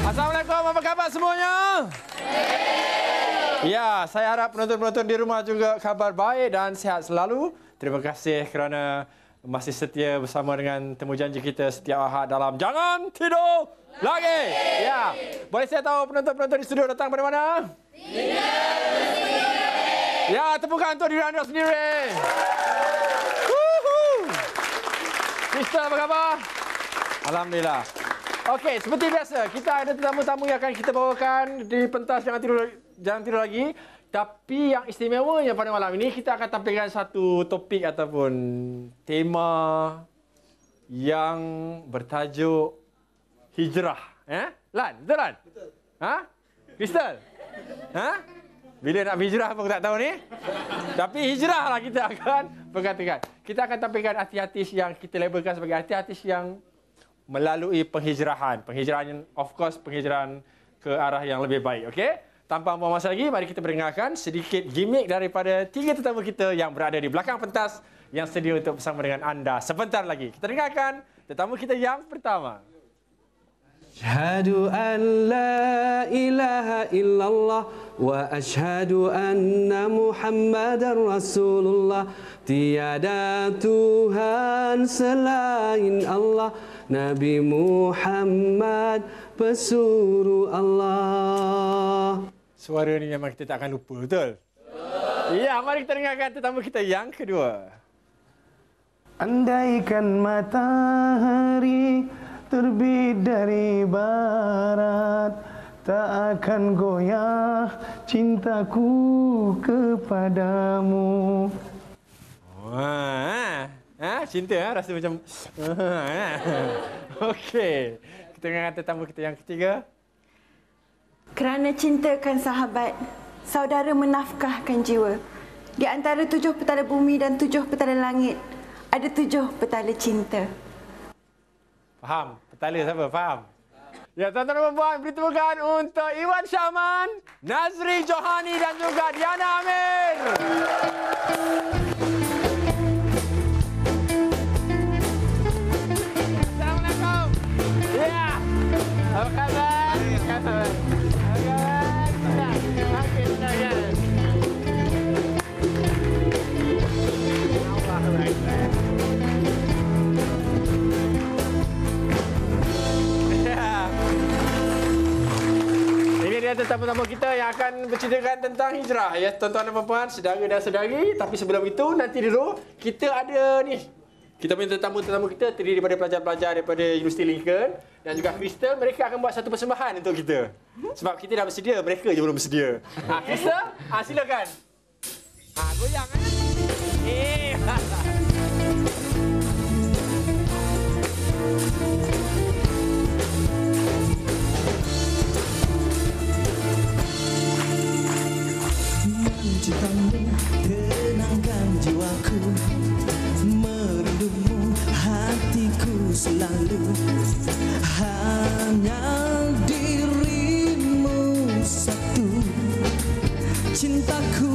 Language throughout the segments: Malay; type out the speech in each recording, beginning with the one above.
Assalamualaikum, apa khabar semuanya? Ya, saya harap penonton-penonton di rumah juga khabar baik dan sihat selalu. Terima kasih kerana masih setia bersama dengan temu janji kita setiap Ahad dalam Jangan Tidur Lagi. Ya, boleh saya tahu penonton-penonton di studio datang dari mana? Ya, tepukan untuk diri anda sendiri. Mister, apa khabar? Alhamdulillah. Okey, seperti biasa, kita ada tetamu-tamu yang akan kita bawakan di pentas Jangan Tidur Lagi. Tapi yang istimewanya pada malam ini, kita akan tampilkan satu topik ataupun tema yang bertajuk hijrah. Lan, betul Lan? Betul. Ha? Crystal? Ha? Bila nak berhijrah pun tak tahu ni. Tapi hijrahlah kita akan berkatakan. Kita akan tampilkan artis-artis yang kita labelkan sebagai artis-artis yang melalui penghijrahan. Penghijrahan, of course, penghijrahan ke arah yang lebih baik. Okey? Tanpa membuang masa lagi, mari kita mendengarkan sedikit gimmick daripada 3 tetamu kita yang berada di belakang pentas yang sedia untuk bersama dengan anda sebentar lagi. Kita dengarkan tetamu kita yang pertama. Asyhadu an la ilaha illallah wa asyhadu anna Muhammadar Rasulullah. Tiada Tuhan selain Allah, Nabi Muhammad pesuruh Allah. Suara ni memang kita tak akan lupa, betul? Ya, mari kita dengarkan tetamu kita yang kedua. Andaikan matahari terbit dari barat, tak akan goyah cintaku kepadamu. Cinta rasa macam okey. Kita dengarkan tetamu kita yang ketiga. Kerana cintakan sahabat, saudara menafkahkan jiwa. Di antara 7 petala bumi dan 7 petala langit, ada 7 petala cinta. Faham? Petala siapa? Faham? Ya, tuan-tuan dan puan, beri tepukan untuk Iwan Syahman, Nazri Johani dan juga Diana Amir. Assalamualaikum. Ya. Apa khabar? Apa khabar? Tetamu-tetamu kita yang akan berceritakan tentang hijrah, ya, tuan-tuan dan puan-puan, saudara dan saudari. Tapi sebelum itu, nanti dulu kita ada ni. Kita punya tetamu-tetamu kita terdiri daripada pelajar-pelajar daripada Universiti Lincoln dan juga Crystal. Mereka akan buat satu persembahan untuk kita. Sebab kita dah bersedia, mereka je belum bersedia. Crystal, silakan. Goyang Cintamu tenangkan jiwaku, merindumu hatiku selalu. Hanya dirimu satu cintaku.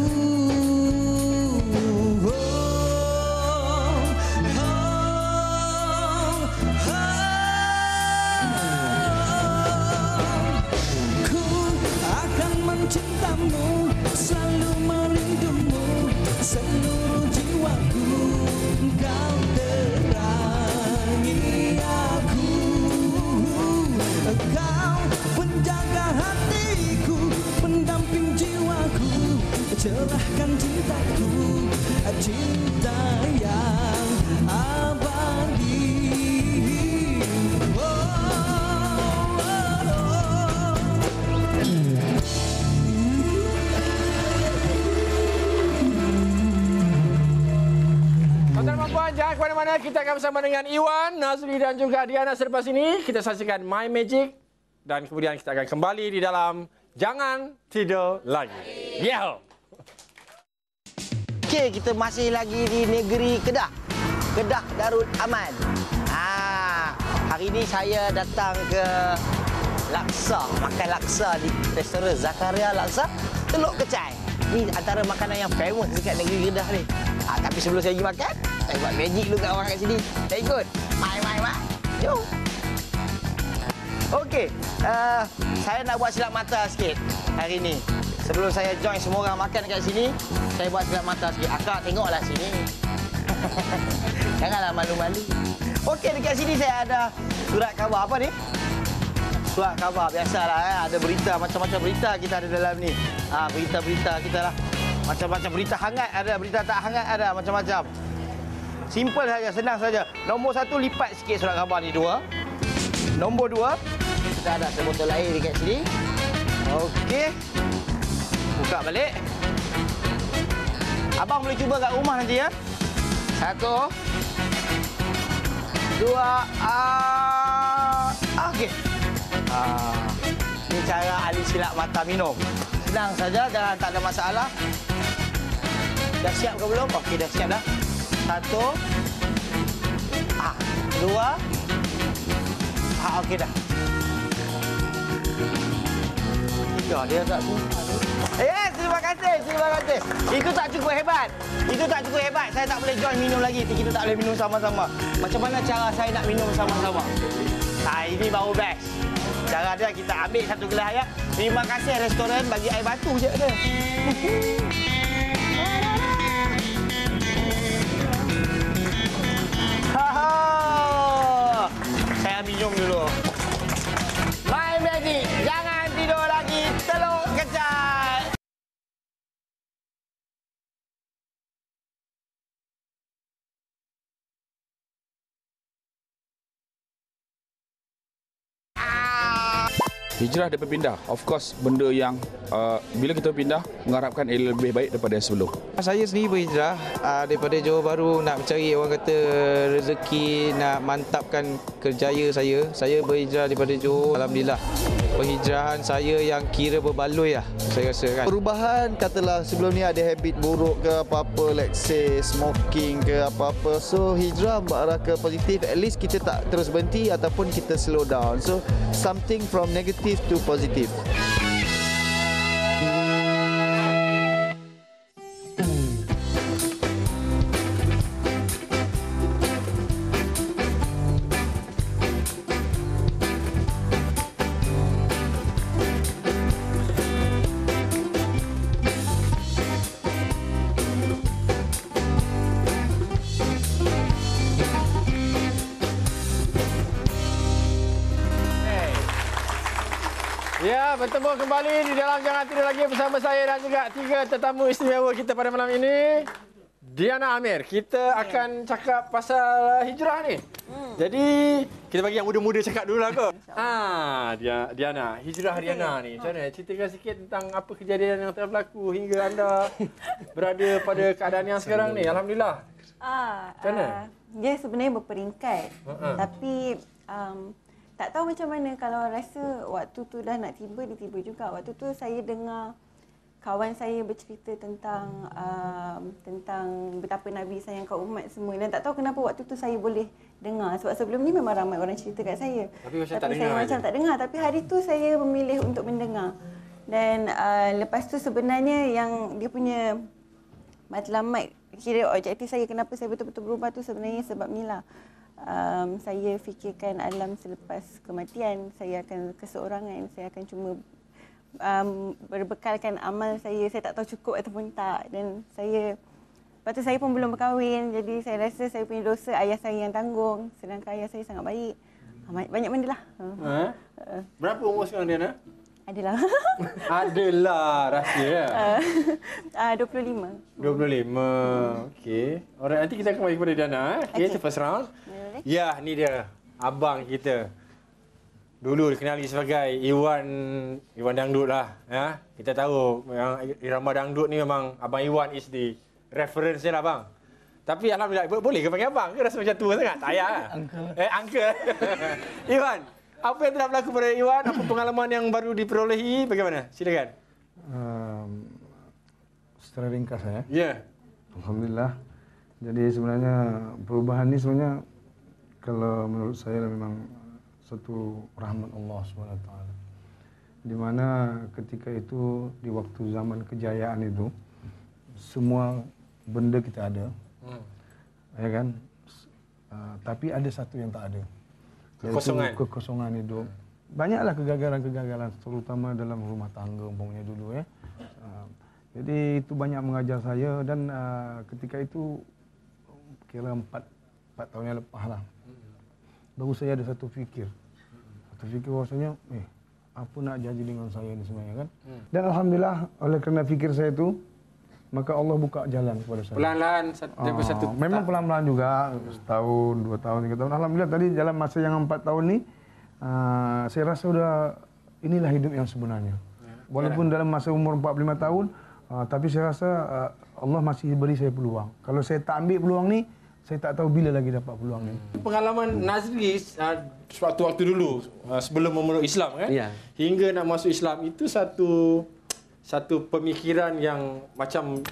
Ku akan mencintamu, selalu merindumu, seluruh jiwaku. Kau terangi aku, kau penjaga hatiku, pendamping jiwaku, cerahkan cintaku, cinta yang abadi. Jangan ke mana-mana, kita akan bersama dengan Iwan, Nazri dan juga Diana selepas ini. Kita saksikan My Magic dan kemudian kita akan kembali di dalam Jangan Tidur Lagi. Yeah. Okey, kita masih lagi di negeri Kedah. Kedah Darul Aman. Hari ini saya datang ke laksa, makan laksa di restoran Zakaria Laksa, Teluk Kecai. Ini antara makanan yang famous dekat negeri Kedah ni. Tapi sebelum saya pergi makan, saya buat magic dulu kat orang kat sini. Saya ikut. Mai. Jom. Okey, saya nak buat silap mata sikit hari ni. Sebelum saya join semua orang makan kat sini, saya buat silap mata sikit. Akak tengoklah sini. Janganlah malu-malu. Okey, dekat sini saya ada surat khabar. Apa ni? Surat khabar. Biasalah, ada berita, macam-macam berita kita ada dalam ni. Berita-berita kita lah. Macam-macam berita hangat ada, berita tak hangat ada, macam-macam. Simple saja, senang saja. Nombor 1, lipat sikit surat khabar ni 2. Nombor 2, kita ada sebotol air dekat sini. Okey. Buka balik. Abang boleh cuba kat rumah nanti ya. 1, 2, okey. Ini cara ahli silap mata minum. Senang saja, jangan tak ada masalah. Dah siap ke belum? Okey, dah siap dah. 1, 2, okey dah. 3, dia tak suka. Terima kasih, terima kasih. Itu tak cukup hebat. Itu tak cukup hebat. Saya tak boleh join minum lagi. Kita tak boleh minum sama-sama. Macam mana cara saya nak minum sama-sama? Ini baru best. Cara dia kita ambil satu gelas air. Terima kasih restoran bagi air batu je dia. Saya minum dulu. My Magic, jangan tidur lagi. Telur kecil. Hijrah dan berpindah. Of course, benda yang bila kita pindah, mengharapkan lebih baik daripada yang sebelum. Saya sendiri berhijrah daripada Johor Bahru nak mencari orang kata rezeki, nak mantapkan kerjaya saya. Saya berhijrah daripada Johor. Alhamdulillah. Perhijrahan saya yang kira berbaloi lah, saya rasa kan. Perubahan katalah sebelum ni ada habit buruk ke apa-apa, let's say smoking ke apa-apa. So hijrah berarah ke positif, at least kita tak terus berhenti ataupun kita slow down. So something from negative to positive. Ya, bertemu kembali di dalam Jangan Tidur Lagi bersama saya dan juga 3 tetamu istimewa kita pada malam ini. Diana Amir, kita akan cakap pasal hijrah ni. Jadi, kita bagi yang muda-muda cakap dulu lah kot. Diana, hijrah Diana ni. Macam mana? Ceritakan sikit tentang apa kejadian yang telah berlaku hingga anda berada pada keadaan yang sekarang ni. Alhamdulillah. Macam mana? Dia sebenarnya berperingkat. Tapi tak tahu macam mana kalau rasa waktu tu dah nak tiba, dia tiba juga. Waktu tu saya dengar kawan saya bercerita tentang betapa Nabi sayangkan umat semua. Dan tak tahu kenapa waktu tu saya boleh dengar. Sebab sebelum ni memang ramai orang cerita kat saya. Tapi saya macam tak dengar. Tapi hari tu saya memilih untuk mendengar. Dan lepas tu sebenarnya yang dia punya matlamat, kira objektif saya kenapa saya betul-betul berubah tu sebenarnya sebab ni lah. Saya fikirkan alam selepas kematian, saya akan keseorangan, saya akan cuma berbekalkan amal saya tak tahu cukup ataupun tak. Dan lepas tu saya pun belum berkahwin, jadi saya rasa saya punya dosa ayah saya yang tanggung, sedangkan ayah saya sangat baik. Banyak benda lah. Berapa umur sekarang Diana? Adalah. Adalah, rahsia. 25. 25. Okey. Alright, nanti kita akan bagi kepada Diana. Okey, first round. Ya, ni dia abang kita. Dulu dikenali sebagai Iwan Dangdut lah. Ya. Kita tahu yang irama dangdut ni memang Abang Iwan is the reference dia lah bang. Tapi alhamdulillah, boleh ke panggil abang? Ke rasa macam tua sangat? Tak payah lah. Uncle. Iwan, apa yang telah berlaku pada Iwan? Apa pengalaman yang baru diperolehi? Bagaimana? Silakan. Secara ringkas ya. Ya. Alhamdulillah. Jadi sebenarnya perubahan ini sebenarnya kalau menurut saya memang satu rahmat Allah SWT. Di mana ketika itu di waktu zaman kejayaan itu semua benda kita ada, ya kan? Tapi ada satu yang tak ada. Kekosongan. Kekosongan hidup. banyaklah kegagalan-kegagalan terutama dalam rumah tangga umpamanya dulu ya. Jadi itu banyak mengajar saya dan ketika itu kira 4 tahun yang lepas lah. Baru saya ada satu fikir. Satu fikir bahwasanya apa nak jadi dengan saya ni sebenarnya kan. Dan alhamdulillah oleh kerana fikir saya itu maka Allah buka jalan kepada saya. Pelan-pelan daripada satu memang pelan-pelan juga, setahun, 2 tahun, 3 tahun. Alhamdulillah tadi dalam masa yang 4 tahun ni saya rasa sudah inilah hidup yang sebenarnya. Walaupun dalam masa umur 45 tahun tapi saya rasa Allah masih beri saya peluang. Kalau saya tak ambil peluang ni, saya tak tahu bila lagi dapat peluang ni. Pengalaman Nazri waktu dulu sebelum memeluk Islam kan, hingga nak masuk Islam itu satu pemikiran yang macam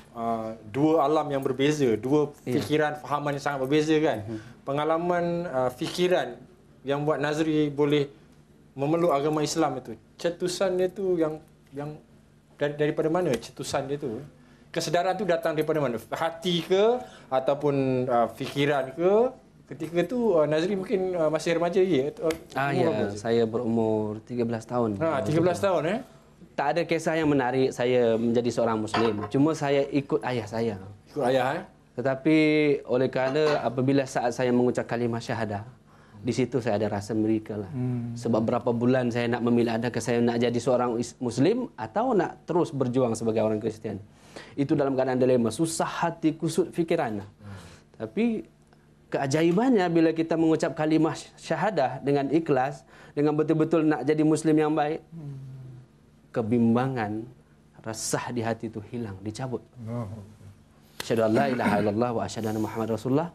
dua alam yang berbeza, dua fikiran, fahaman yang sangat berbeza kan. Pengalaman fikiran yang buat Nazri boleh memeluk agama Islam itu, cetusan dia tu yang daripada mana cetusan dia tu? Kesedaran tu datang daripada mana? Hati ke ataupun fikiran ke? Ketika tu Nazri mungkin masih remaja lagi. Saya berumur 13 tahun. 13 tahun Tak ada kisah yang menarik saya menjadi seorang Muslim. Cuma saya ikut ayah saya. Ikut ayah Tetapi oleh kerana apabila saat saya mengucap kalimah syahadah, di situ saya ada rasa miracle lah. Sebab berapa bulan saya nak memilih, adakah saya nak jadi seorang Muslim atau nak terus berjuang sebagai orang Kristian. Itu dalam keadaan dilema, susah hati, kusut fikiran. Tapi keajaibannya bila kita mengucap kalimah syahadah dengan ikhlas, dengan betul-betul nak jadi Muslim yang baik, kebimbangan, resah di hati itu hilang, dicabut. Asyhadu an la ilaha illallah wa asyhadu anna Muhammad Rasulullah,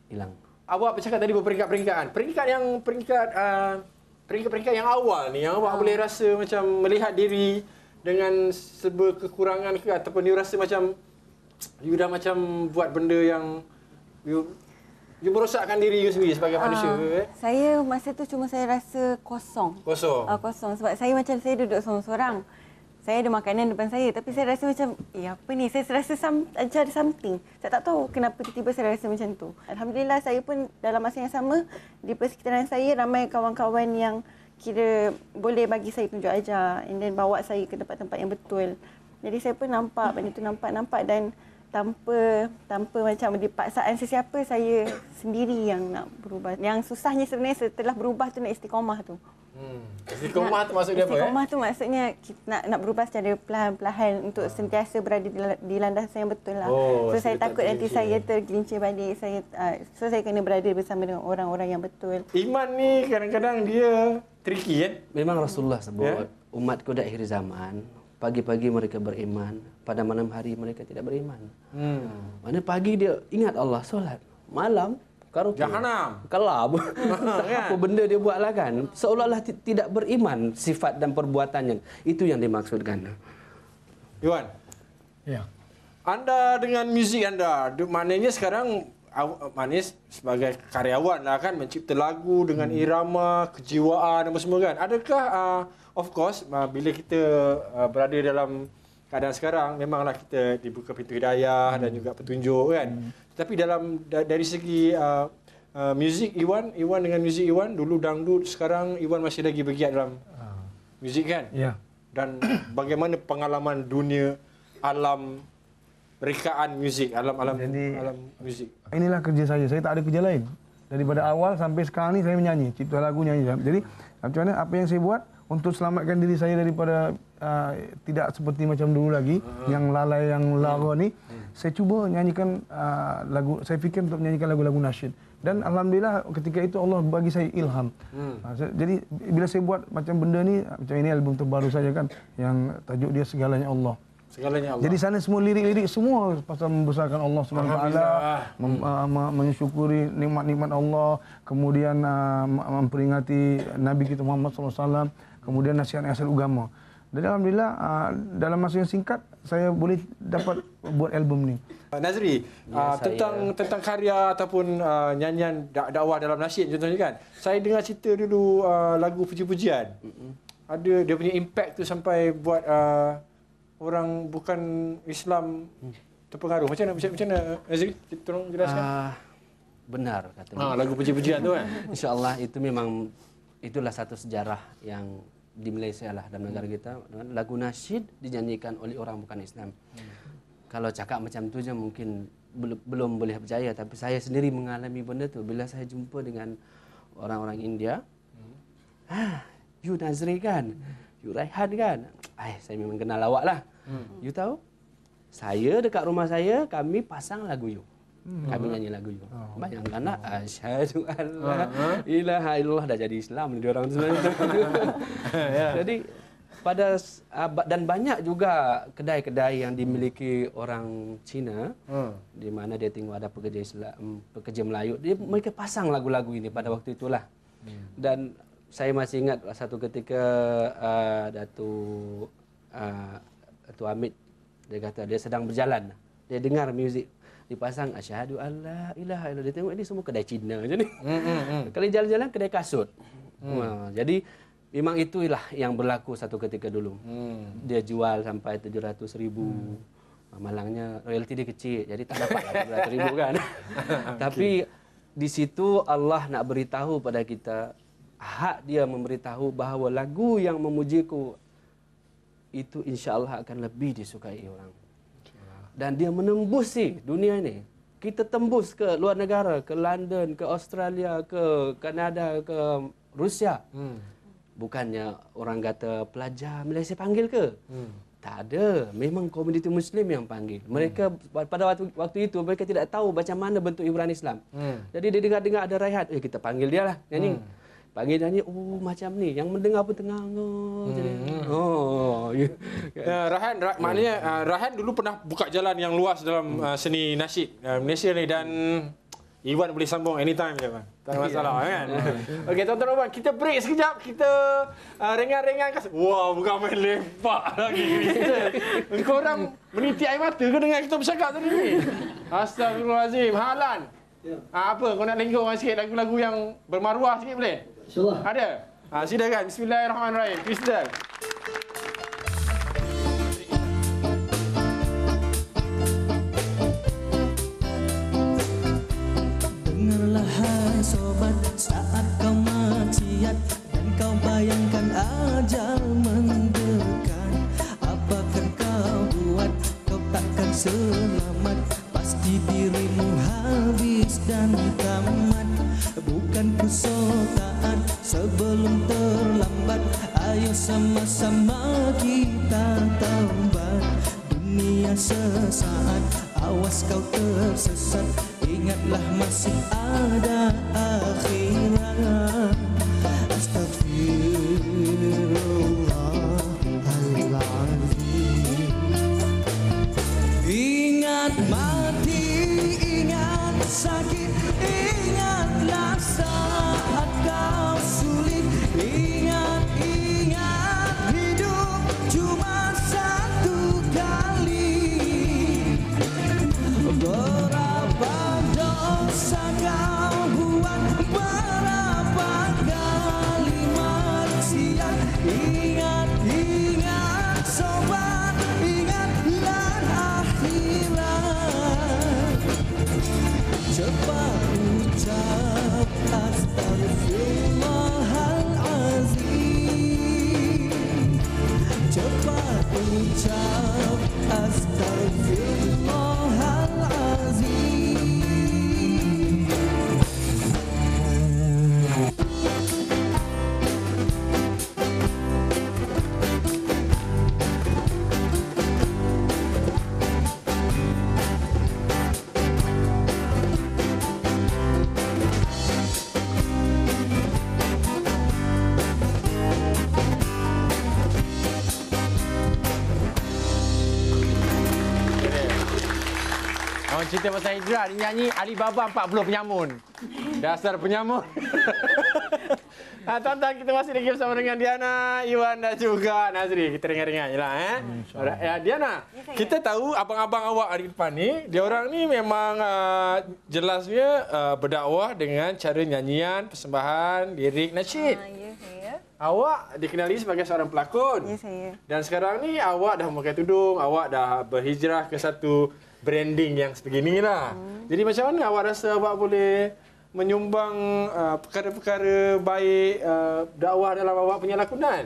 hilang. Awak bercakap tadi berperingkat-peringkat. Peringkat yang awal ni, yang awak boleh rasa macam melihat diri dengan serba kekurangan ke, ataupun you rasa macam you dah macam buat benda yang you merosakkan diri you sendiri sebagai manusia ke? Saya masa tu cuma saya rasa kosong. Kosong sebab saya macam saya duduk seorang-seorang. Saya ada makanan depan saya tapi saya rasa macam apa ni? Saya rasa ada something. Saya tak tahu kenapa tiba-tiba saya rasa macam tu. Alhamdulillah saya pun dalam masa yang sama di persekitaran saya ramai kawan-kawan yang kira boleh bagi saya tunjuk ajar and then bawa saya ke tempat-tempat yang betul. Jadi saya pun nampak benda tu nampak dan tanpa macam dipaksaan sesiapa, saya sendiri yang nak berubah. Yang susahnya sebenarnya setelah berubah tu nak istiqamah tu. Istiqamah tu maksudnya apa? Istiqamah tu maksudnya kita nak berubah secara perlahan-lahan untuk sentiasa berada di landasan yang betul lah. So saya takut nanti saya tergelincir balik. So saya kena berada bersama dengan orang-orang yang betul. Iman ni kadang-kadang dia tricky kan? Memang Rasulullah sebut umatku di akhir zaman, pagi-pagi mereka beriman, pada malam hari mereka tidak beriman. Mana pagi dia ingat Allah, solat, malam karaoke, Jahanam, kelab. Apa benda dia buatlah kan? Seolah-olah tidak beriman sifat dan perbuatannya. Itu yang dimaksudkan. Iwan. Ya. Anda dengan muzik anda, maknanya sekarang Manis sebagai karyawan lah kan, mencipta lagu dengan irama, kejiwaan dan semua kan. Adakah of course bila kita berada dalam keadaan sekarang memanglah kita dibuka pintu hidayah dan juga petunjuk kan. Tapi dari segi muzik Iwan dengan muzik Iwan, dulu dangdut, sekarang Iwan masih lagi bergiat dalam muzik kan? Ya. Dan bagaimana pengalaman dunia alam rekaan muzik, alam muzik? Inilah kerja saya tak ada kerja lain. Daripada awal sampai sekarang ni saya menyanyi, cipta lagu, nyanyi. Jadi macam mana apa yang saya buat untuk selamatkan diri saya daripada tidak seperti macam dulu lagi, yang lalai, yang lara ni, saya cuba nyanyikan lagu, saya fikir untuk menyanyikan lagu-lagu nasyid. Dan alhamdulillah ketika itu Allah bagi saya ilham. Jadi bila saya buat macam benda ni, macam ini album terbaru saja kan, yang tajuk dia Segalanya Allah. Segalanya Allah. Jadi sana semua lirik-lirik semua pasal membesarkan Allah Subhanahu Wa Taala, mensyukuri nikmat-nikmat Allah, kemudian memperingati Nabi kita Muhammad SAW, kemudian nasihat-nasihat agama. Dan alhamdulillah dalam masa yang singkat saya boleh dapat buat album ni. Nazri, tentang karya ataupun nyanyian dakwah dalam nasyid contohnya kan. Saya dengar cerita dulu lagu puji-pujian. Ada dia punya impact tu sampai buat orang bukan Islam terpengaruh. Macam mana Nazri? Tolong jelaskan. Benar kata. Lagu puji-pujian tu kan. Insya-Allah itu memang itulah satu sejarah yang di Malaysia lah dalam negara kita. Lagu nasyid dinyanyikan oleh orang bukan Islam. Kalau cakap macam tu je mungkin belum boleh percaya, tapi saya sendiri mengalami benda tu bila saya jumpa dengan orang-orang India. You Nazri kan? You Raihan kan? Saya memang kenal awak lah. You tahu? Saya dekat rumah saya, kami pasang lagu you. Kami nyanyi lagu you. Bayangkan lah, asyhadu alla ilaha illallah, dah jadi Islam ni diorang sebenarnya. Jadi dan banyak juga kedai-kedai yang dimiliki orang Cina, di mana dia tengok ada pekerja Islam, pekerja Melayu, mereka pasang lagu-lagu ini pada waktu itulah. Dan saya masih ingat satu ketika Datuk Hamid, dia kata dia sedang berjalan, dia dengar muzik dipasang asyhadu alla ilaha illallah, dia tengok ini semua kedai Cina je ni. Kalau jalan-jalan kedai kasut. Jadi memang itulah yang berlaku satu ketika dulu. Dia jual sampai 700,000. Malangnya royalti dia kecil, jadi tak dapat 700,000 kan. Tapi di situ Allah nak beritahu pada kita, hak dia memberitahu bahawa lagu yang memujiku itu insya-Allah akan lebih disukai orang. Dan dia menembusi dunia ini. Kita tembus ke luar negara, ke London, ke Australia, ke Kanada, ke Rusia. Bukannya orang kata pelajar Malaysia panggil ke? Tak ada. Memang komuniti Muslim yang panggil. Mereka pada waktu itu mereka tidak tahu macam mana bentuk hiburan Islam. Jadi dia dengar-dengar ada Raihan, kita panggil dia lah nyanyi. Panggil nyanyi, macam ni. Yang mendengar pun tengah Raihan, maknanya Raihan dulu pernah buka jalan yang luas dalam seni nasyid Malaysia ni, dan Iwan boleh sambung anytime je, Bang. Tak ada masalah kan. Okey, tuan-tuan dan puan, kita break sekejap, kita ringan-ringan. Wah, bukan main lepak lagi kita. Korang meniti air mata ke dengar kita bercakap tadi ni? Astagfirullahalazim. Halan. Apa kau nak lengkungkan sikit lagu-lagu yang bermaruah sikit boleh? InsyaAllah. Ada? Silakan. Bismillahirrahmanirrahim. Kristal. Dengarlah hai sobat, saat kau maksiat dan kau bayangkan ajal mendekat, apakah kau buat? Kau takkan selamat, pasti dirimu habis dan tamat. Bukan ku so taat sebelum terlambat, ayo sama-sama kita taubat. Dunia sesaat, awas kau tersesat, ingatlah masih ada akhirat. Astaghfirullahaladzim. Ingat mati, ingat sakit, ingatlah saat kau sulit. Ingat hidup cuma satu kali. Berapa dosa kau buat, berapa kali maksiat. Ingat sobat, ingatlah akhirat. Cepat ucap astagfirullahalazim. Cepat ucap astagfirullahalazim. Orang cerita pasal hijrah, dia nyanyi Alibaba 40 penyamun. Dasar penyamun. Tuan-tuan, kita masih lagi bersama dengan Diana, Iwan dan juga Nazri. Kita ringan-ringan je lah. Diana, kita tahu abang-abang awak di depan ni, dia orang ni memang jelasnya berdakwah dengan cara nyanyian, persembahan, lirik, nasyid. Ya, saya. Awak dikenali sebagai seorang pelakon. Ya, saya. Dan sekarang ni awak dah memakai tudung, awak dah berhijrah ke satu branding yang sebeginilah. Jadi macam mana awak rasa awak boleh menyumbang perkara-perkara baik dakwah dalam awak punya lakonan?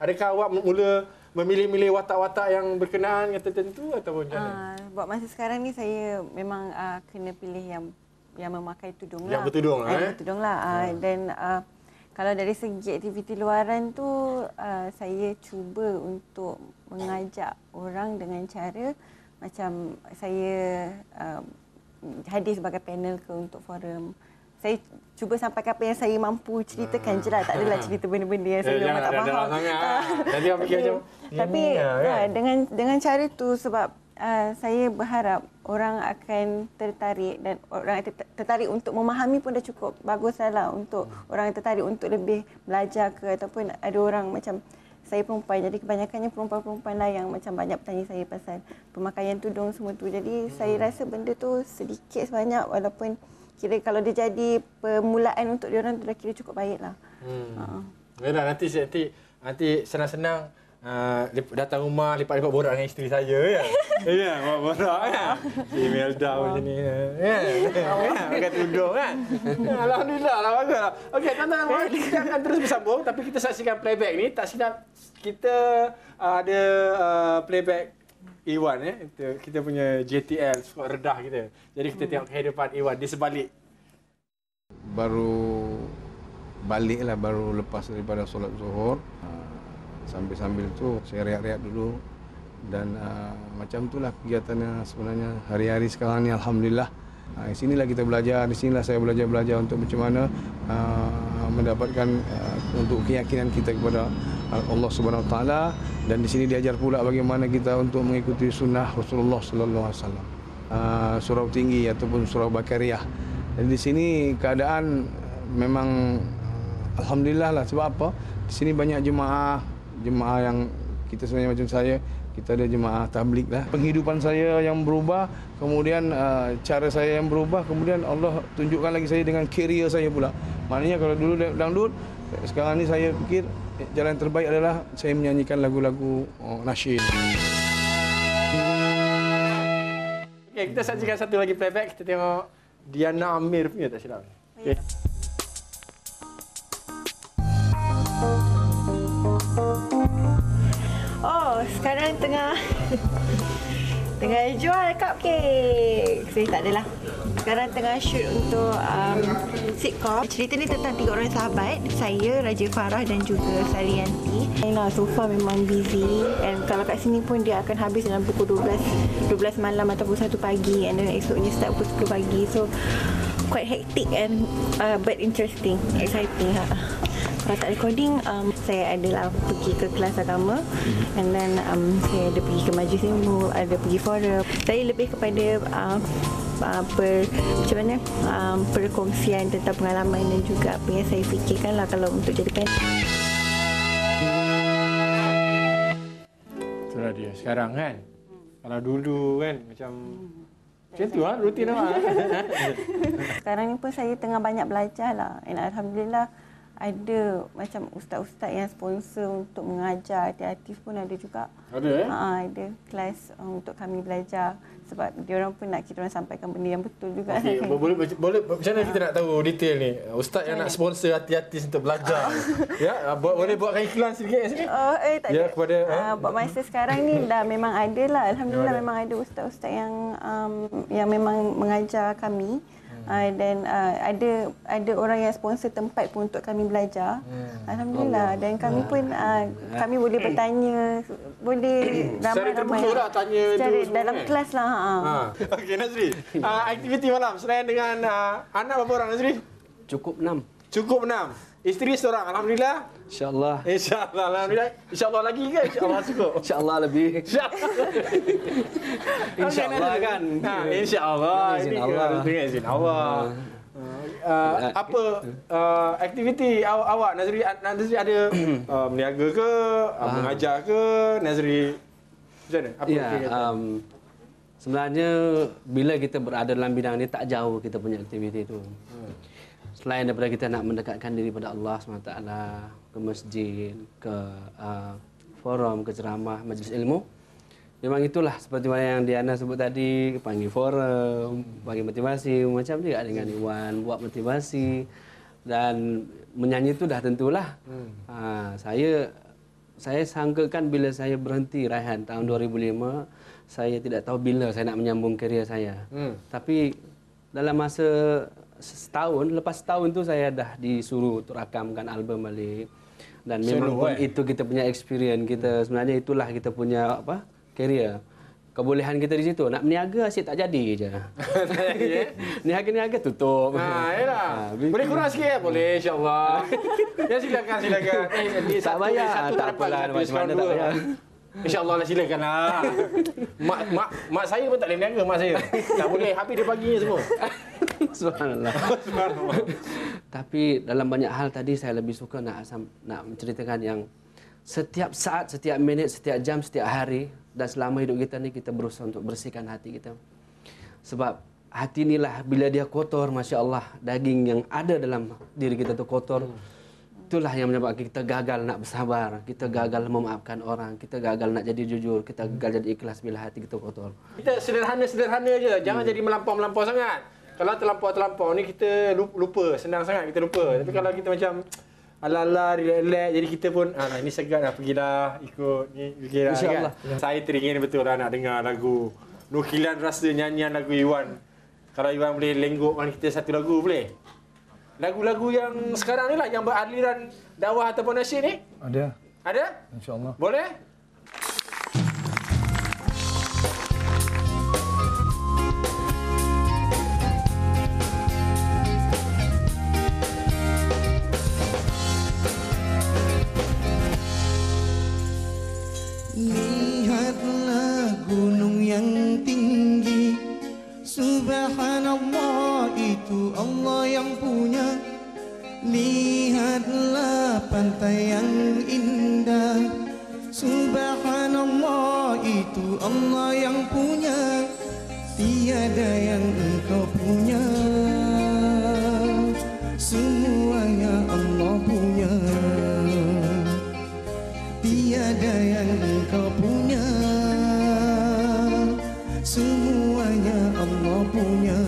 Adakah awak mula memilih-milih watak-watak yang berkenaan yang tertentu ataupun macam mana? Buat masa sekarang ni saya memang kena pilih yang memakai tudung lah. Yang bertudung lah. Bertudung lah. Dan kalau dari segi aktiviti luaran tu, saya cuba untuk mengajak orang dengan cara macam saya hadir sebagai panel untuk forum. Saya cuba sampaikan apa yang saya mampu ceritakan je lah. Tak adalah cerita benda-benda yang saya memang tak faham. Nanti orang fikir macam tapi dengan cara tu sebab saya berharap orang akan tertarik dan orang tertarik untuk memahami pun dah cukup bagus lah untuk orang yang tertarik untuk lebih belajar ke ataupun ada orang macam saya perempuan, jadi kebanyakannya perempuan-perempuan lah yang macam banyak bertanya saya pasal pemakaian tudung semua tu. Jadi saya rasa benda tu sedikit sebanyak walaupun kira kalau dia jadi permulaan untuk dia orang tu dah kira cukup baik lah. Yalah, nanti senang-senang datang rumah lipat-lipat borak dengan isteri saya ya. Ya, borak kan. Si Melda macam ni. Ya. Pakai tudung kan. Alhamdulillah lah, baguslah. Okey, tuan-tuan, kita akan terus bersambung tapi kita saksikan playback ni. Tak silap kita ada playback Iwan ya. Kita punya JTL squad redah kita. Jadi kita tengok kehidupan Iwan di sebalik. Baru balik lah, baru lepas daripada solat zuhur. Sambil-sambil tu saya rehat-rehat dulu dan macam itulah kegiatannya sebenarnya hari-hari sekarang ni. Alhamdulillah. Di sinilah kita belajar, di sinilah saya belajar untuk macam mana mendapatkan untuk keyakinan kita kepada Allah Subhanahu Wa Taala, dan di sini diajar pula bagaimana kita untuk mengikuti sunnah Rasulullah Sallallahu Alaihi Wasallam. Surau tinggi ataupun surau Bakariyah. Dan di sini keadaan memang alhamdulillah lah, sebab apa? Di sini banyak jemaah yang kita sebenarnya macam saya, kita ada jemaah tabligh lah. Penghidupan saya yang berubah, kemudian cara saya yang berubah, kemudian Allah tunjukkan lagi saya dengan career saya pula. Maknanya kalau dulu dangdut, sekarang ni saya fikir jalan terbaik adalah saya menyanyikan lagu-lagu nasyid. Okey, kita saksikan satu lagi playback. Kita tengok Diana Amir punya, tak silap. Okey. Sekarang tengah jual cupcake. Saya tak adalah. Sekarang tengah shoot untuk sitcom. Cerita ni tentang 3 orang sahabat. Saya, Raja Farah dan juga Sarianti. So far memang busy. And kalau kat sini pun dia akan habis dalam pukul 12 malam ataupun 1 pagi. And then esoknya start pukul 10 pagi. So quite hectic and but interesting, exciting. Kalau tak recording, saya adalah pergi ke kelas agama, and then saya ada pergi ke majlis ilmu, ada pergi forum. Saya lebih kepada macam mana perkongsian tentang pengalaman dan juga apa yang saya fikirkan lah kalau untuk jadikan. Itulah dia sekarang kan. Kalau dulu kan macam tu lah rutin awak. Sekarang ni pun saya tengah banyak belajar lah. And alhamdulillah ada macam ustaz-ustaz yang sponsor untuk mengajar, kreatif pun ada juga. Ada ada kelas untuk kami belajar sebab dia orang pun nak kita orang sampaikan benda yang betul juga. Okay, boleh macam mana kita nak tahu detail ni? Ustaz yang nak sponsor hati-hati untuk belajar. Ya, boleh buatkan iklan sikit. Tak ya, ada. kepada buat masa sekarang ni dah memang ada lah. Alhamdulillah memang ada ustaz-ustaz yang memang mengajar kami. Dan ada orang yang sponsor tempat pun untuk kami belajar. Alhamdulillah. Dan kami pun kami boleh bertanya, boleh ramai-ramai lah tanya dalam kan? Kelas lah. Okey Nazri, aktiviti malam selain dengan anak berapa orang Nazri? Cukup 6. Cukup 6. Isteri seorang, alhamdulillah. InsyaAllah. InsyaAllah, alhamdulillah. InsyaAllah lagi ke? InsyaAllah cukup. InsyaAllah lebih. InsyaAllah kan. InsyaAllah. Izin Allah. Dengan izin Allah. Apa aktiviti awak Nazri ada meniaga ke, mengajar ke Nazri? Macam mana? Apa kegiatan? Sebenarnya bila kita berada dalam bidang ni tak jauh kita punya aktiviti itu. Selain daripada kita nak mendekatkan diri pada Allah SWT, ke masjid, ke forum, ke ceramah, majlis ilmu, memang itulah seperti mana yang Diana sebut tadi, panggil forum, panggil motivasi, macam juga dengan Iwan buat motivasi dan menyanyi itu dah tentulah. Saya sangkakan bila saya berhenti Raihan tahun 2005, saya tidak tahu bila saya nak menyambung kerjaya saya. Tapi dalam masa lepas setahun tu saya dah disuruh untuk rakamkan album balik. Dan memang itu kita punya experience kita, sebenarnya itulah kita punya career. Kebolehan kita di situ. Nak berniaga asyik tak jadi je. Niaga tutup. Yalah. Boleh kurang sikit? Boleh, insyaAllah. Ya, silakan. Tak bayar. Tak apalah, macam mana tak bayar. InsyaAllah lah, silakanlah. Mak saya pun tak boleh berniaga, mak saya. Tak boleh, habis dia paginya semua. Subhanallah. Tapi dalam banyak hal tadi saya lebih suka nak menceritakan yang setiap saat, setiap minit, setiap jam, setiap hari dan selama hidup kita ni kita berusaha untuk bersihkan hati kita. Sebab hati inilah bila dia kotor, Masya Allah, daging yang ada dalam diri kita tu kotor. Itulah yang menyebabkan kita gagal nak bersabar, kita gagal memaafkan orang, kita gagal nak jadi jujur, kita gagal jadi ikhlas bila hati kita kotor. Kita sederhana je, jangan jadi melampau sangat. Kalau terlampau ni kita lupa, senang sangat kita lupa. Tapi kalau kita macam ala-ala, relax, jadi kita pun ini segat dah, pergilah ikut ni, fikirlah kan. Saya teringin betul lah nak dengar lagu nukilan rasa nyanyian lagu Iwan. Kalau Iwan boleh lenggokkan kita satu lagu, boleh? Lagu-lagu yang sekarang ni lah, yang beraliran dakwah ataupun nasyid ni? Ada. Ada? InsyaAllah. Boleh? Lihatlah gunung yang tinggi, subhanallah itu Allah yang punya. Lihatlah pantai yang indah, subhanallah itu Allah yang punya. Tiada yang engkau punya, semuanya Allah punya. Tiada yang engkau punya, semuanya Allah punya.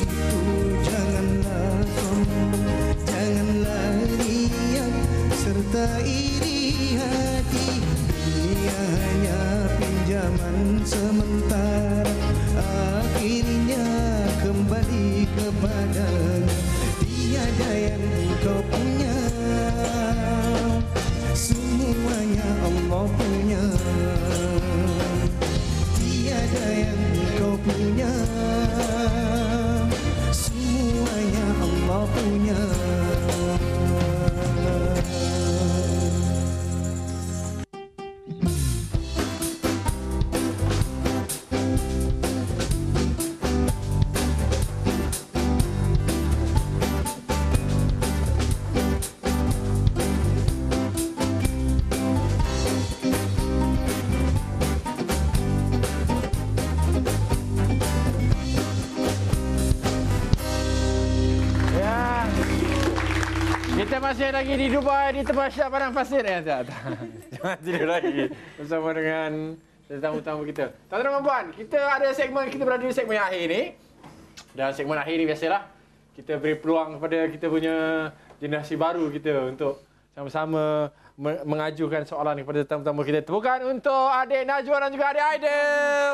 Itu janganlah sombong, janganlah riak serta iri hati. Dunia hanya pinjaman sementara, akhirnya kembali kepadanya. Tiada yang engkau punya, semuanya Allah punya. Tiada yang engkau punya, semuanya Allah punya. Kita masih lagi di Dubai, di tempat Syah Padang Pasir. Tak. Jangan tidur lagi bersama dengan tetamu-tamu kita. Tuan-tuan dan puan, kita ada segmen, kita berada di segmen yang akhir ni. Dan segmen akhir ni biasalah kita beri peluang kepada kita punya generasi baru kita untuk sama-sama mengajukan soalan kepada tetamu-tamu kita. Tepukan untuk adik Najwa dan juga adik Aidil.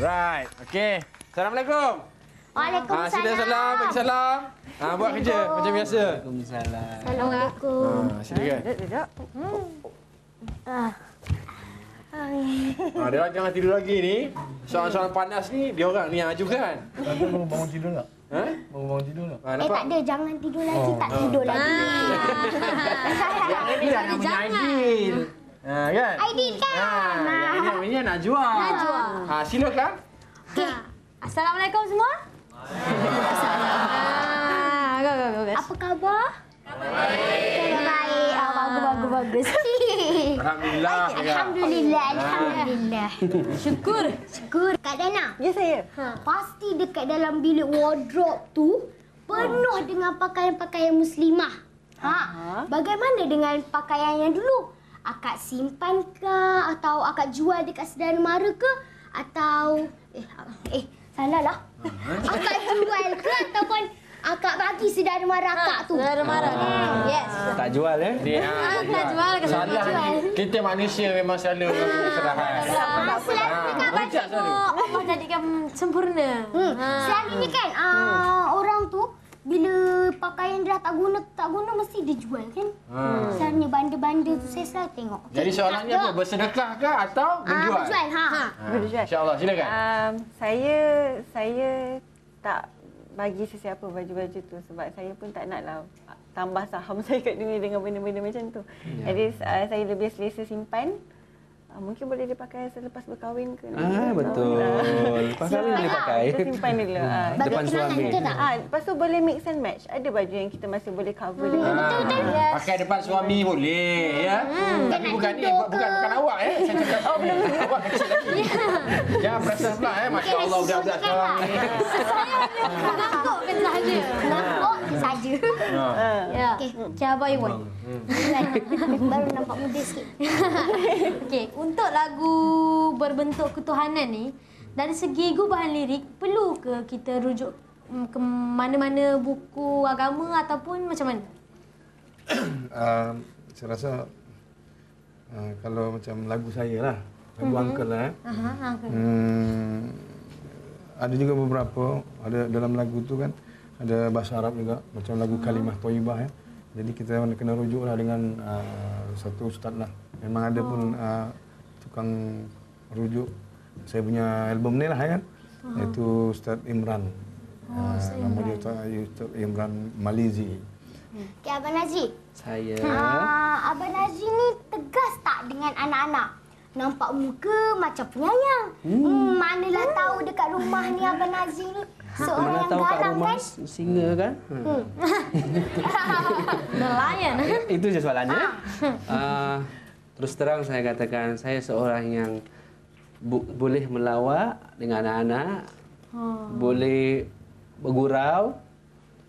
Right. Okey. Assalamualaikum. Waalaikumsalam. Sila salam, bagi salam. Buat kerja macam biasa. Waalaikumsalam. Assalamualaikum. Silakan. Duduk. Dia orang jangan tidur lagi ni. Soalan-soalan panas ni dia orang ni yang ajukan. Nanti bangun tidur tak? Ha? Bangun tidur tak? Tak ada, jangan tidur lagi, tak tidur lagi. Yang ini dah namanya Aidil. Kan? Aidil kan? Yang ini namanya Najwa. Silakan. Okey. Assalamualaikum semua. Waalaikumsalam. Apa khabar? Baik. Baik. Bagus. Alhamdulillah. Alhamdulillah. Alhamdulillah. Syukur. Kak Dana. Ya, saya. Pasti dekat dalam bilik wardrobe tu penuh dengan pakaian-pakaian muslimah. Bagaimana dengan pakaian yang dulu? Akak simpan ke atau akak jual dekat saudara mara ke atau salahlah. Akak jual ke ataupun akak bagi saudara mara akak tu? Saudara mara. Yes. Tak jual ya? Tak jual ke Salah ni. Kita manusia memang selalu kesalahan. Selalunya kan Allah jadikan sempurna. Selalunya kan orang tu bila pakaian dah tak guna mesti dijual kan. Selalunya banda-banda tu saya selalu tengok. Jadi soalannya apa? Bersedekah ke atau menjual? Berjual. Berjual. InsyaAllah, silakan. Saya tak bagi sesiapa baju-baju tu sebab saya pun tak naklah tambah saham saya kat dunia dengan benda-benda macam tu. Jadi saya lebih selesa simpan. Mungkin boleh dipakai selepas berkahwin ke. Betul. Lepas kahwin boleh pakai. Kita simpan dulu. Depan suami. Lepas tu boleh mix and match. Ada baju yang kita masih boleh cover dengan Betul. Pakai depan suami boleh ya. Tapi bukan ni, bukan awak ya. Saya cakap belum awak kecil lagi. Jangan perasan pula masya-Allah budak-budak sekarang ni. Menangkuk ke saja? Nampak saja. Ya. Okey, Abang Iwan. Baru nampak muda sikit. Okey, untuk lagu berbentuk ketuhanan ni, dari segi gubahan lirik, perlu ke kita rujuk ke mana-mana buku agama ataupun macam mana? Saya rasa kalau macam lagu saya lah, lagu Uncle lah. Ada juga beberapa, ada dalam lagu tu kan, ada bahasa Arab juga, macam lagu Kalimah Thayyibah ya. Jadi kita kena rujuk lah dengan satu ustaz lah. Memang ada pun tukang rujuk saya punya album ni lah ya. Iaitu Ustaz Imran. Nama dia Ustaz Imran Malizi. Okey, Abang Nazri. Saya. Abang Nazri ni tegas tak dengan anak-anak? Nampak muka macam penyayang. Manalah tahu dekat rumah ni Abang Nazri ni seorang Mana yang tahu kat garang rumah kan? singa kan? Nelayan. Itu je soalannya. Terus terang saya katakan saya seorang yang boleh melawak dengan anak-anak, boleh bergurau,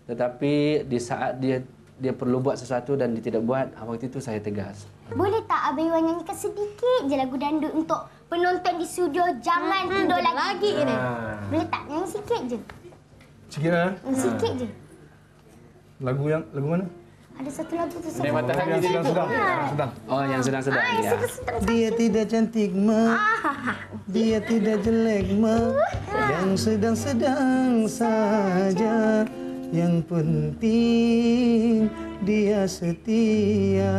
tetapi di saat dia perlu buat sesuatu dan dia tidak buat, waktu itu saya tegas. Boleh tak Abang Iwan nyanyikan sedikit je lagu dandut untuk penonton di studio jangan tidur lagi ni? Boleh tak nyanyi sikit je? Sikit lah. Sikit je. Lagu mana? Ada satu lagu tu Yang sedang. Oh, yang sedang-sedang. Ya. Dia tidak cantik dia tidak jelek yang sedang-sedang saja. Yang penting dia setia.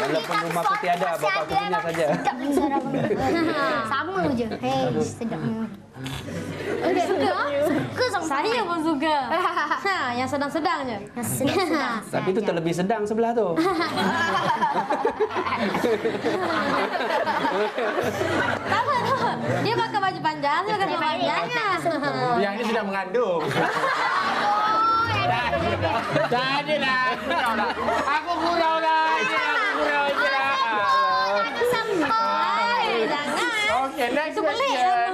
Walaupun rumahku tiada, bapakku punya saja. Sedap lagi suara sama je. Hei, sedap. Okey, suka? Suka sama Saya pun suka. Yang sedang-sedang je. Yang sedang-sedang. Tapi itu terlebih sedang sebelah tu. Tak apa. Dia pakai baju panjang, dia pakai baju panjang. Yang ni sedang mengandung. Tak ada lah. Aku gurau lah. Okey, next question.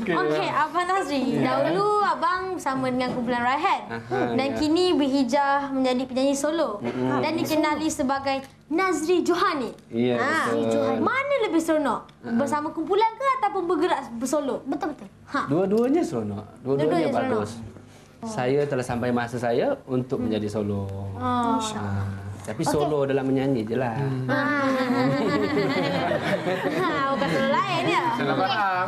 Okey, Abang Nazri. Dahulu abang bersama dengan kumpulan Raihan dan kini berhijrah menjadi penyanyi solo dan dikenali sebagai Nazri Johani. Ya, betul. Mana lebih seronok? Bersama kumpulan ke ataupun bergerak bersolo? Betul-betul. Dua-duanya seronok. Dua-duanya bagus. Saya telah sampai masa saya untuk menjadi solo. Tapi solo dalam menyanyi je lah. Bukan solo lain ya? Salah faham.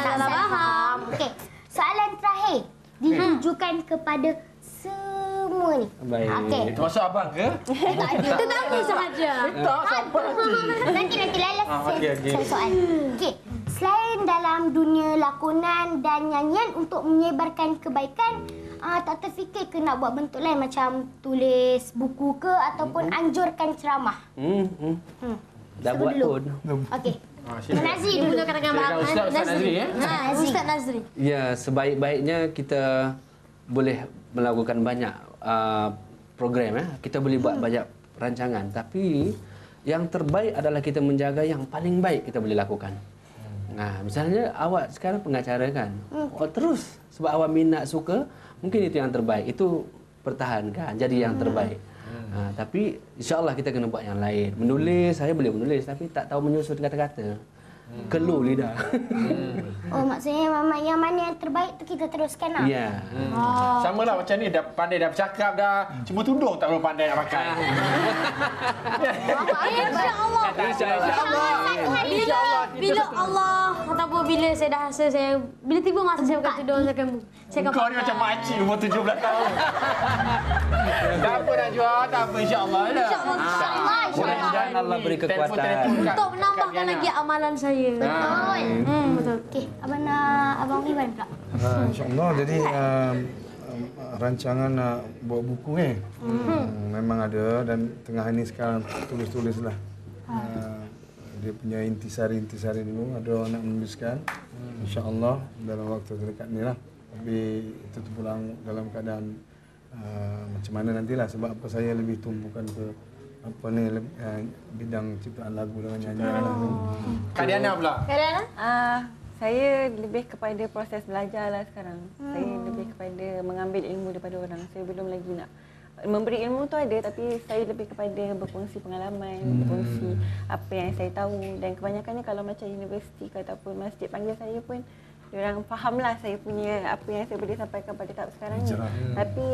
Salah faham. Okey, soalan terakhir ditujukan kepada semua ni. Baik. Okey. Itu masuk abang ke? Itu tamu sahaja. Tak, siapa nanti? Nanti lalas okey. soal. Okey. Selain dalam dunia lakonan dan nyanyian untuk menyebarkan kebaikan, tak terfikir ke nak buat bentuk lain macam tulis buku ke ataupun anjurkan ceramah? Dah buat pun. Okey. Nazri dulu. Ustaz Nazri. Ustaz Nazri. Ya, sebaik-baiknya kita boleh melakukan banyak program, kita boleh buat banyak rancangan, tapi yang terbaik adalah kita menjaga yang paling baik kita boleh lakukan. Nah, misalnya awak sekarang pengacara kan, terus sebab awak minat, suka, mungkin itu yang terbaik, itu pertahankan, jadi yang terbaik. Tapi insya-Allah kita kena buat yang lain. Menulis, saya boleh menulis, tapi tak tahu menyusun kata-kata. Keluh lidah. Oh, maksudnya yang mana yang terbaik tu kita teruskan lah. Ya. Sama lah macam ni, dah pandai dah bercakap dah. Cuma tudung tak belum pandai nak pakai. InsyaAllah. Bila Allah ataupun bila saya dah rasa bila tiba masa saya pakai tudung, saya akan kau ni macam makcik umur 17 tahun. Tak apa nak jual, tak apa insya-Allah. Mudah-mudahan Allah beri kekuatan untuk menambahkan lagi amalan saya. Betul. Betul. Okey, Abang Iwan pula. InsyaAllah, jadi rancangan nak buat buku ni memang ada, dan tengah ini sekarang tulis-tulis lah. Dia punya intisari dulu, ada orang nak menuliskan. InsyaAllah dalam waktu terdekat ni lah. Tapi itu terpulang dalam keadaan macam mana nantilah, sebab apa saya lebih tumpukan ke bidang ciptaan lagu dengan nyanyian. Kak Diana pula. Kak Diana? Saya lebih kepada proses belajar lah sekarang. Saya lebih kepada mengambil ilmu daripada orang. Saya belum lagi nak memberi ilmu tu ada, tapi saya lebih kepada berkongsi pengalaman, berkongsi apa yang saya tahu. Dan kebanyakannya kalau macam universiti ataupun masjid panggil saya pun, diorang fahamlah saya punya apa yang saya boleh sampaikan pada tahap sekarang ni. Tapi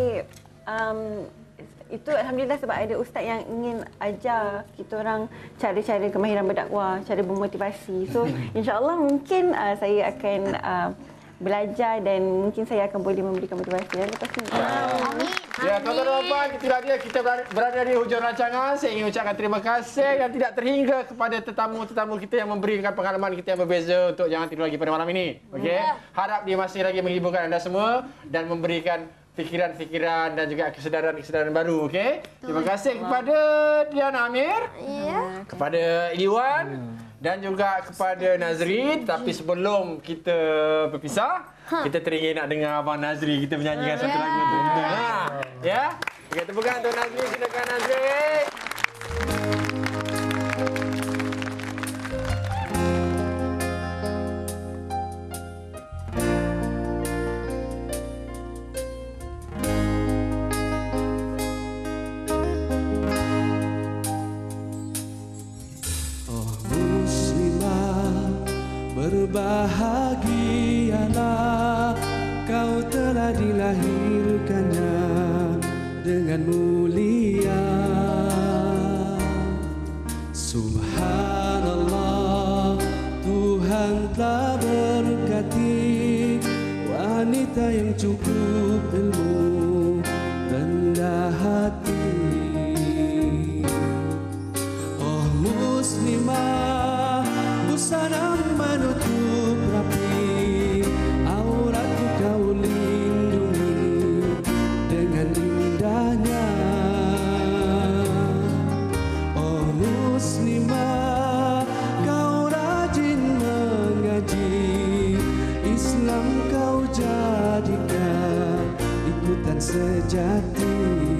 itu alhamdulillah sebab ada ustaz yang ingin ajar kita orang cara-cara kemahiran berdakwah, cara bermotivasi. So insya-Allah mungkin saya akan belajar dan mungkin saya akan boleh memberikan motivasi lepas ni. Amin. Ya, tuan-tuan dan puan, itulah dia, kita berada di hujung rancangan. Saya ingin ucapkan terima kasih yang tidak terhingga kepada tetamu-tetamu kita yang memberikan pengalaman kita yang berbeza untuk Jangan Tidur Lagi pada malam ini. Okey. Harap dia masih lagi menghiburkan anda semua dan memberikan fikiran-fikiran dan juga kesedaran-kesedaran baru. Okey. Terima kasih kepada Diana Amir. Ya. Kepada Iwan dan juga kepada Nazri. Tapi sebelum kita berpisah, kita teringin nak dengar Abang Nazri kita menyanyikan satu lagu untuk kita. Ya. Kita tepukan untuk Nazri, silakan Nazri. Berbahagialah kau telah dilahirkannya dengan mulia. Subhanallah, Tuhan telah berkati wanita yang cukup ilmu, rendah hati. Oh muslimah, busana menutup rapi auratku, kau lindungi dengan indahnya. Oh muslimah, kau rajin mengaji, Islam kau jadikan ikutan sejati.